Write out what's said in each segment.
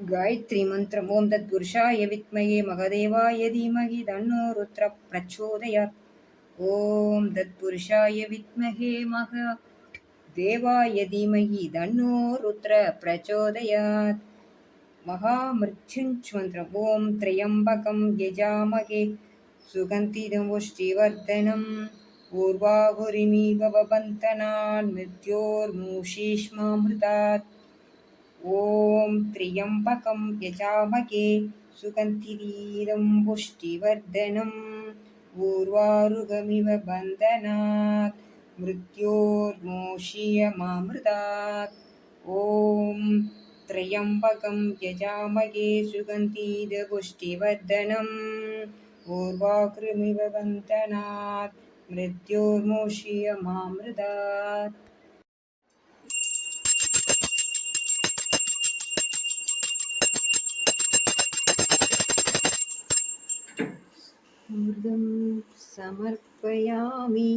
गायत्री मंत्रम ओम तत्पुरुषाय विद्महे महदेवाय धीमहि तन्नो रुद्र प्रचोदयात्। ओम तत्पुरुषाय विद्महे महदेवाय धीमहि तन्नो रुद्र प्रचोदयात्। महामृत्युञ्जमन्त्रम् ओम त्र्यम्बकं यजामहे सुगन्धिदं पुष्टिवर्धनम् उर्वारुकमिव बन्धनान् मृत्योर्मुक्षीयमामृतात्। ओम त्र्यम्बकं यजामहे सुगन्धिदं पुष्टिवर्धनम् उर्वारुकमिव बन्धनात् मृत्योर्मुक्षीयमामृतात्। ओम त्र्यम्बकं यजामहे सुगन्धिदं पुष्टिवर्धनम् उर्वारुकमिव बन्धनात् मृत्योर्मुक्षीयमामृतात्। अमृतं समर्पयामि।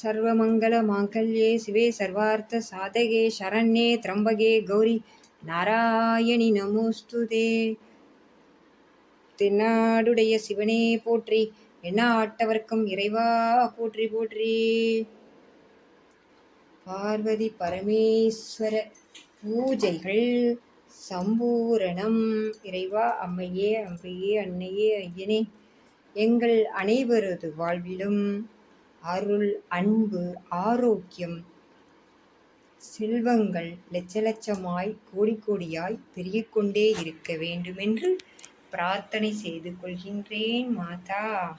सर्वमङ्गलमाङ्गल्ये शिवे सर्वार्थसाधके शरण्ये त्र्यम्बके गौरी नारायणि நமோஸ்துதே। தென்னாடுடைய சிவனே போற்றி, எந்நாட்டவர்க்கும் இறைவா போற்றி போற்றி. பார்வதி பரமேஸ்வர பூஜைகள் சம்பூரணம். இறைவா, அம்மையே, அம்பையே, அன்னையே, ஐயனே, எங்கள் அனைவரது வாழ்விலும் அருள், அன்பு, ஆரோக்கியம், செல்வங்கள் லட்ச லட்சமாய் கோடி கோடியாய் பெருகிக் கொண்டே இருக்க வேண்டுமென்று பிரார்த்தனை செய்து கொள்கின்றேன் மாதா.